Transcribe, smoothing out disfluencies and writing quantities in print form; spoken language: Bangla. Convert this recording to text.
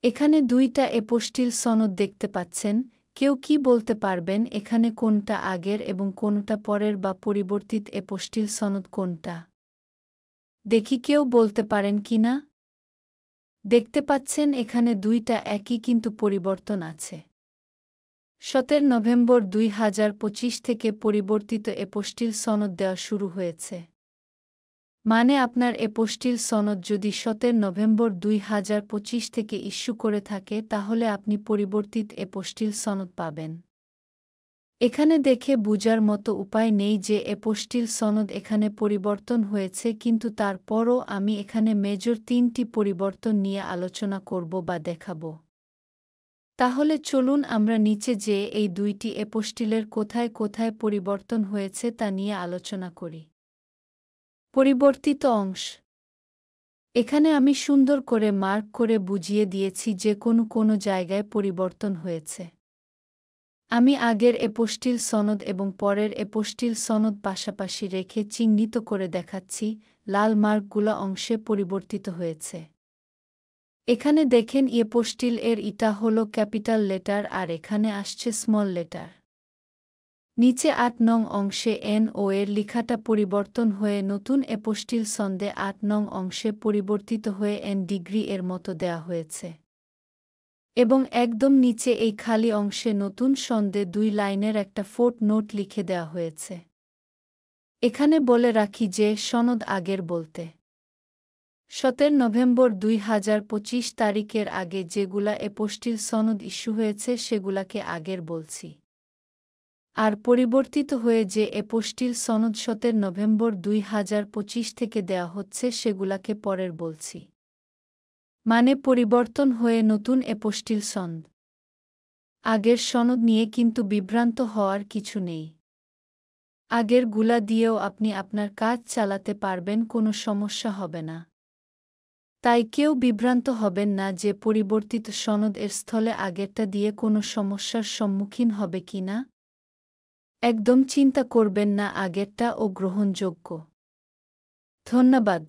এখানে দুইটা এপোস্টিল সনদ দেখতে পাচ্ছেন। কেউ কি বলতে পারবেন এখানে কোনটা আগের এবং কোনটা পরের বা পরিবর্তিত এপোস্টিল সনদ কোনটা? দেখি কেউ বলতে পারেন কিনা? দেখতে পাচ্ছেন এখানে দুইটা একই কিন্তু পরিবর্তন আছে। 17 নভেম্বর 2025 থেকে পরিবর্তিত এপোস্টিল সনদ দেওয়া শুরু হয়েছে। মানে আপনার এপোস্টিল সনদ যদি 17 নভেম্বর 2025 থেকে ইস্যু করে থাকে তাহলে আপনি পরিবর্তিত এপোস্টিল সনদ পাবেন। এখানে দেখে বুঝার মতো উপায় নেই যে এপোস্টিল সনদ এখানে পরিবর্তন হয়েছে, কিন্তু তারপরও আমি এখানে মেজর 3টি পরিবর্তন নিয়ে আলোচনা করব বা দেখাব। তাহলে চলুন আমরা নিচে যেয়ে এই দুইটি এপোস্টিলের কোথায় কোথায় পরিবর্তন হয়েছে তা নিয়ে আলোচনা করি। পরিবর্তিত অংশ। এখানে আমি সুন্দর করে মার্ক করে বুঝিয়ে দিয়েছি যে কোনো জায়গায় পরিবর্তন হয়েছে। আমি আগের এপোস্টিল সনদ এবং পরের এপোস্টিল সনদ পাশাপাশি রেখে চিহ্নিত করে দেখাচ্ছি, লাল মার্কগুলো অংশে পরিবর্তিত হয়েছে। এখানে দেখেন এপোস্টিল এর ইটা হলো ক্যাপিটাল লেটার আর এখানে আসছে স্মল লেটার। নিচে 8 নং অংশে NO এর লেখাটা পরিবর্তন হয়ে নতুন এপোস্টিল সনদে 8 নং অংশে পরিবর্তিত হয়ে N ডিগ্রি এর মতো দেয়া হয়েছে। এবং একদম নিচে এই খালি অংশে নতুন সনদে 2 লাইনের একটা ফোট নোট লিখে দেওয়া হয়েছে। এখানে বলে রাখি যে সনদ আগের বলতে 17 নভেম্বর 2025 তারিখের আগে যেগুলা এপোস্টিল সনদ ইস্যু হয়েছে সেগুলাকে আগের বলছি। আর পরিবর্তিত হয়ে যে এপোস্টিল সনদ 17 নভেম্বর 2025 থেকে দেয়া হচ্ছে সেগুলাকে পরের বলছি। মানে পরিবর্তন হয়ে নতুন এপোস্টিল সনদ। আগের সনদ নিয়ে কিন্তু বিভ্রান্ত হওয়ার কিছু নেই। আগের গুলা দিয়েও আপনি আপনার কাজ চালাতে পারবেন, কোনো সমস্যা হবে না। তাই কেউ বিভ্রান্ত হবেন না যে পরিবর্তিত সনদ এর স্থলে আগেরটা দিয়ে কোনো সমস্যার সম্মুখীন হবে কিনা। একদম চিন্তা করবেন না, আগেরটা ও গ্রহণযোগ্য। ধন্যবাদ।